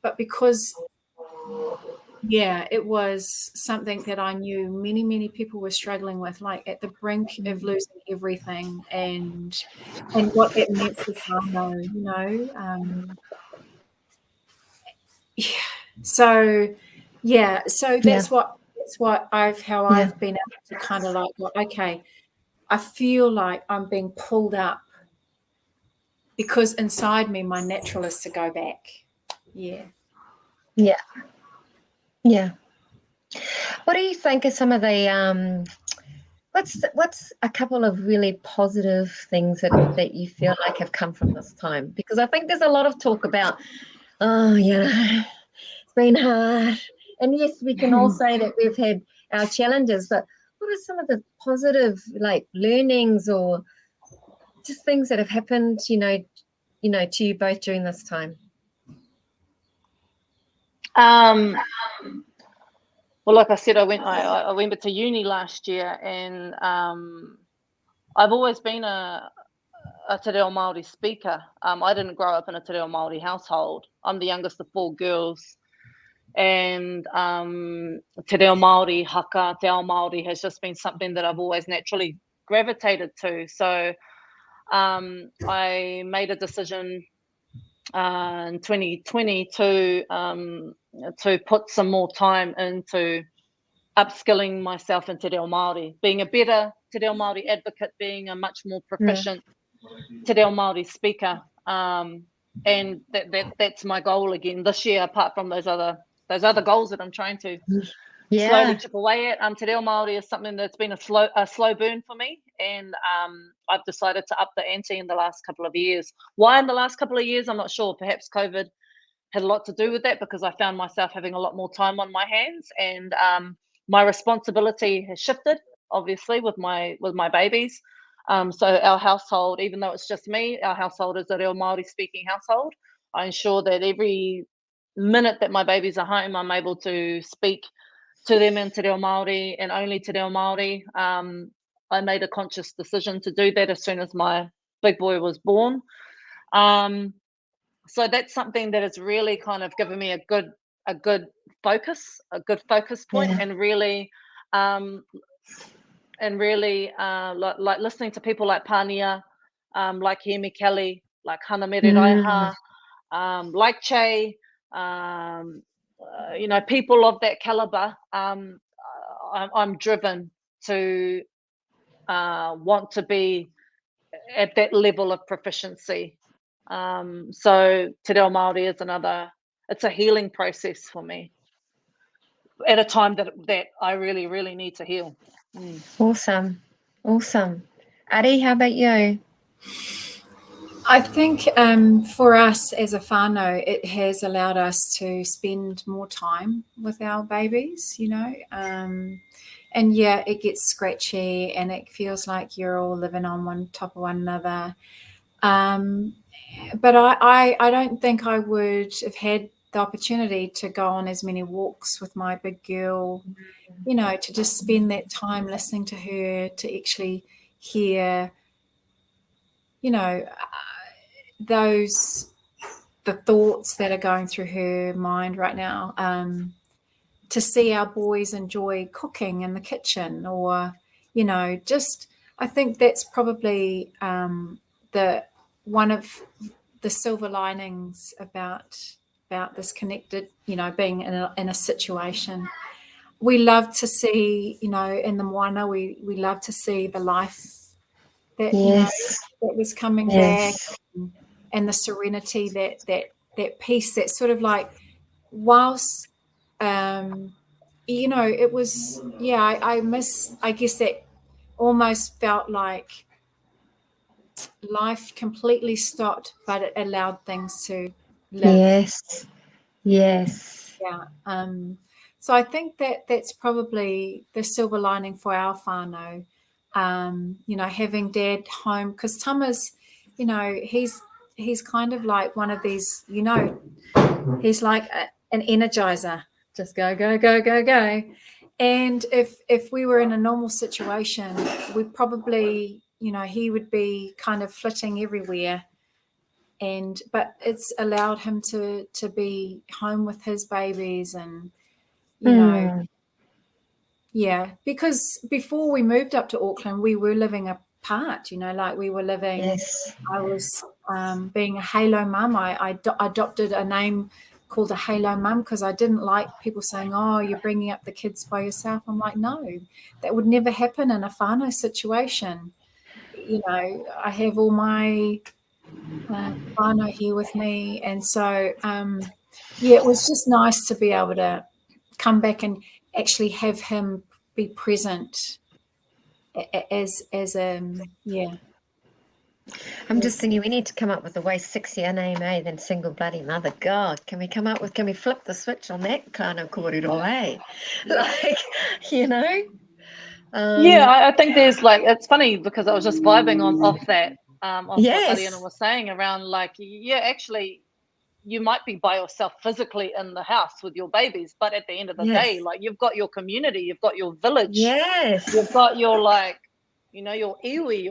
But because, it was something that I knew many, many people were struggling with, like at the brink of losing everything, and what that meant for whānau, So that's what I've been able to kind of like, well, okay, I feel like I'm being pulled up because inside me, my natural is to go back. Yeah. What do you think are some of the what's a couple of really positive things that you feel like have come from this time? Because I think there's a lot of talk about, it's been hard. And yes, we can all say that we've had our challenges, but what are some of the positive, like, learnings or just things that have happened, to you both during this time? Well, like I said, I went to uni last year, and I've always been a Te Reo Māori speaker. I didn't grow up in a Te Reo Māori household. I'm the youngest of 4 girls, and Te Reo Māori haka, Te Ao Māori has just been something that I've always naturally gravitated to. So I made a decision in 2020 to put some more time into upskilling myself in Te Reo Māori, being a better Te Reo Māori advocate, being a much more proficient Te Reo Māori speaker, and that's my goal again this year. Apart from those other goals that I'm trying to slowly chip away at, Te Reo Māori is something that's been a slow burn for me, and I've decided to up the ante in the last couple of years. Why in the last couple of years? I'm not sure. Perhaps COVID had a lot to do with that, because I found myself having a lot more time on my hands, and my responsibility has shifted, obviously, with my babies. So our household, even though it's just me, our household is a Reo Māori speaking household. I ensure that every minute that my babies are home, I'm able to speak to them in Te Reo Māori and only Te Reo Māori. I made a conscious decision to do that as soon as my big boy was born. So that's something that has really kind of given me a good focus point, and really like listening to people like Pania, like Hemi Kelly, like Hana Mere Raiha, like Che, people of that caliber. I'm driven to want to be at that level of proficiency. So Te Reo Māori is it's a healing process for me at a time that I really, really need to heal. Awesome. Ari, how about you? I think for us as a whānau, it has allowed us to spend more time with our babies, and it gets scratchy and it feels like you're all living on top of one another. But I don't think I would have had the opportunity to go on as many walks with my big girl, to just spend that time listening to her, to actually hear, the thoughts that are going through her mind right now, to see our boys enjoy cooking in the kitchen, or, just, I think that's probably one of the silver linings about this connected, being in a situation. We love to see, in the moana, we love to see the life that Yes. that was coming Yes. back, and the serenity, that peace, that sort of like, whilst it was, I guess that almost felt like life completely stopped, but it allowed things to live. Yes. Yes. Yeah. So I think that that's probably the silver lining for our whānau. Having Dad home, because Tama's, he's kind of like one of these, he's like an energizer. Just go, go, go, go, go. And if we were in a normal situation, we probably, he would be kind of flitting everywhere. But it's allowed him to be home with his babies, and because before we moved up to Auckland, we were living apart. Like we were living. Yes. I was being a halo mum. I adopted a name called a halo mum because I didn't like people saying, "Oh, you're bringing up the kids by yourself." I'm like, no, that would never happen in a whānau situation. I have all my whānau here with me, and so it was just nice to be able to come back and actually have him be present as I'm just thinking we need to come up with a way sexier name, than single bloody mother. God, can we flip the switch on that kind of kōrero, Like, I think there's like, it's funny because I was just vibing off that, off what Ariana was saying around like, actually, you might be by yourself physically in the house with your babies, but at the end of the day, like you've got your community, you've got your village, you've got your your iwi,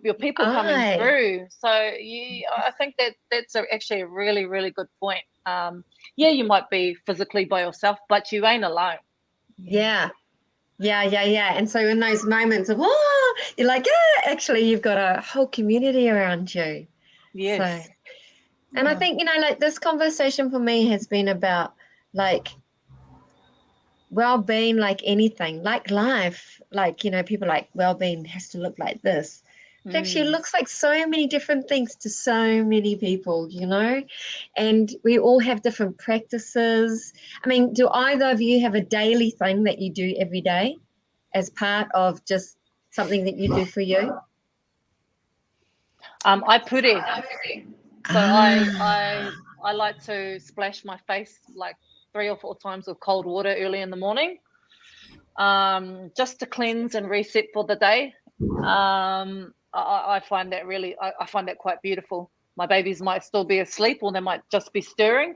your people coming through. So I think that's actually a really, really good point. You might be physically by yourself, but you ain't alone. Yeah. And so in those moments of, you're like, actually you've got a whole community around you. Yes. So, and I think, like this conversation for me has been about like well-being, like anything, like life, like, people like well-being has to look like this. But actually it looks like so many different things to so many people, and we all have different practices. I mean, do either of you have a daily thing that you do every day as part of just something that you do for you? I put it. So I like to splash my face like 3 or 4 times with cold water early in the morning, just to cleanse and reset for the day. I find that I find that quite beautiful. My babies might still be asleep or they might just be stirring,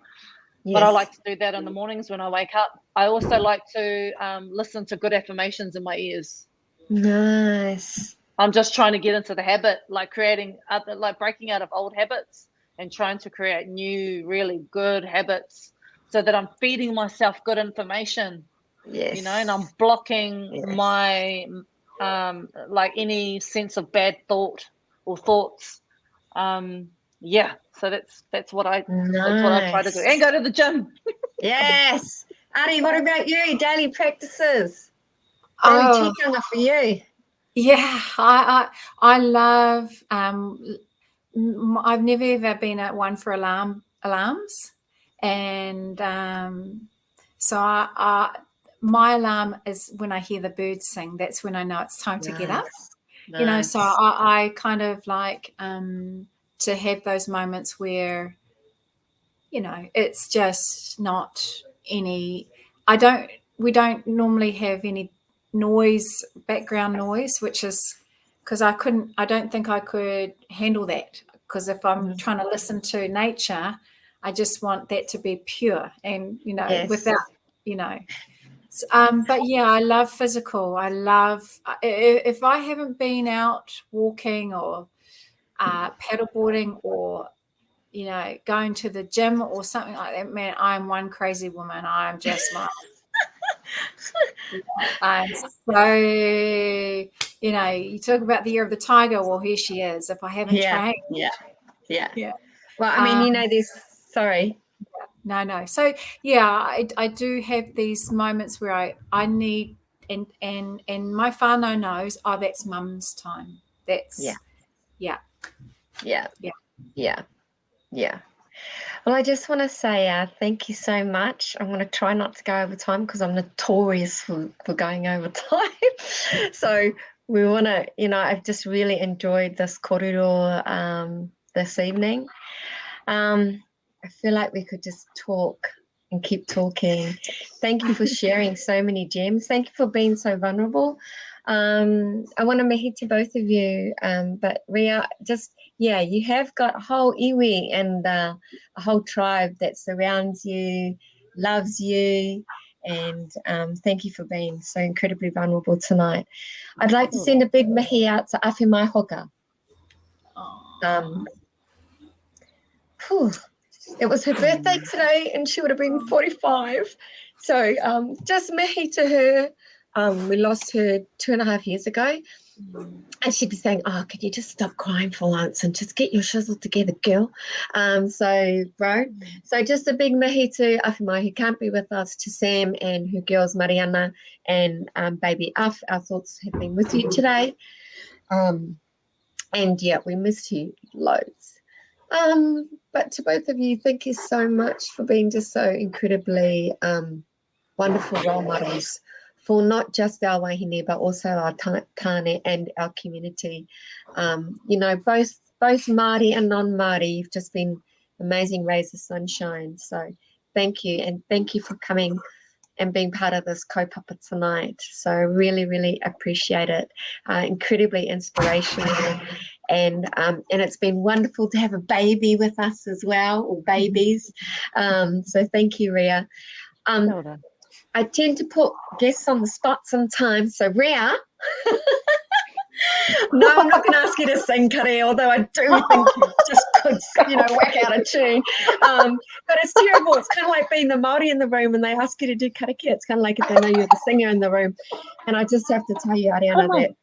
but I like to do that in the mornings when I wake up. I also like to listen to good affirmations in my ears. Nice. I'm just trying to get into the habit, like breaking out of old habits and trying to create new, really good habits so that I'm feeding myself good information. Yes. And I'm blocking my like any sense of bad thought or thoughts. So that's what I try to do, and go to the gym. Yes. Ari, what about you? Daily practices. Daily tikanga for you. Yeah, I love. I've never ever been at one for alarms, and so my alarm is when I hear the birds sing. That's when I know it's time to get up. So I kind of like to have those moments where it's just not any. We don't normally have any background noise, which is because I don't think I could handle that, because if I'm trying to listen to nature, I just want that to be pure and without but I love physical. I love if I haven't been out walking or paddleboarding or going to the gym or something like that, man, I'm one crazy woman. I'm just like I'm so, you talk about the year of the tiger. Well, here she is. If I haven't trained. Yeah. Well, I mean, this, sorry. No. So, I do have these moments where I need, and my whānau knows, that's mum's time. Yeah. Yeah. Yeah. Yeah. Yeah. Well, I just want to say thank you so much. I'm going to try not to go over time because I'm notorious for going over time. So we want to, I've just really enjoyed this kōrero this evening. I feel like we could just talk and keep talking. Thank you for sharing so many gems. Thank you for being so vulnerable. I want to mihi to both of you, but Ria, you have got a whole iwi and a whole tribe that surrounds you, loves you, and thank you for being so incredibly vulnerable tonight. I'd like to send a big mihi out to Awhi Mai Hoka. It was her birthday today and she would have been 45. So just mihi to her. We lost her 2.5 years ago. And she'd be saying, could you just stop crying for once and just get your shizzle together, girl? So just a big mihi to Awhi Mai who can't be with us, to Sam and her girls, Mariana and baby Af. Our thoughts have been with you today. And yeah, we missed you loads. But to both of you, thank you so much for being just so incredibly wonderful role models for not just our wahine, but also our tāne and our community. Both Māori and non-Māori, you've just been amazing rays of sunshine. So thank you, and thank you for coming and being part of this kaupapa tonight. So really, really appreciate it. Incredibly inspirational. And it's been wonderful to have a baby with us as well, or babies. So thank you, Ria. I tend to put guests on the spot sometimes. So Ria, no, I'm not going to ask you to sing, Kare, although I do think you just could, whack out a tune. But it's terrible. It's kind of like being the Māori in the room and they ask you to do kareke. It's kind of like if they know you're the singer in the room. And I just have to tell you, Ariana, that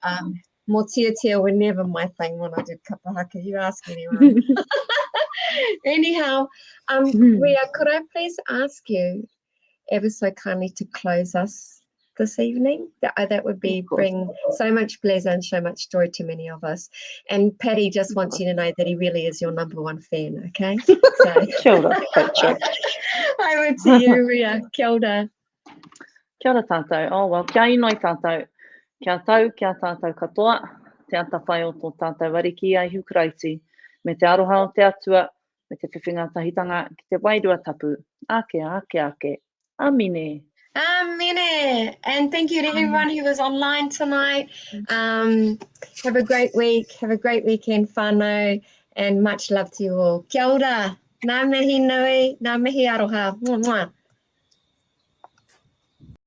mō tia were never my thing when I did kapahaka. You ask anyone. Anyhow, Ria, could I please ask you ever so kindly to close us this evening? That would bring so much pleasure and so much joy to many of us. And Paddy just wants you to know that he really is your #1 fan, okay? So, Kia ora, Rachel. Over to you, Ria. Kia ora. Kia ora tātou. Oh, well, kia ino i tātou. Kia tātou katoa. Te ata whai o tō tātou wariki ai Hukraiti. Me te aroha o te atua, me te whiwhinga tahitanga ki te wairua tapu. Ake. Amine. Amine. And thank you to everyone who was online tonight. Have a great week. Have a great weekend, whānau. And much love to you all. Kia ora. Ngā mihi nui. Ngā mihi aroha. Mwah, mwah.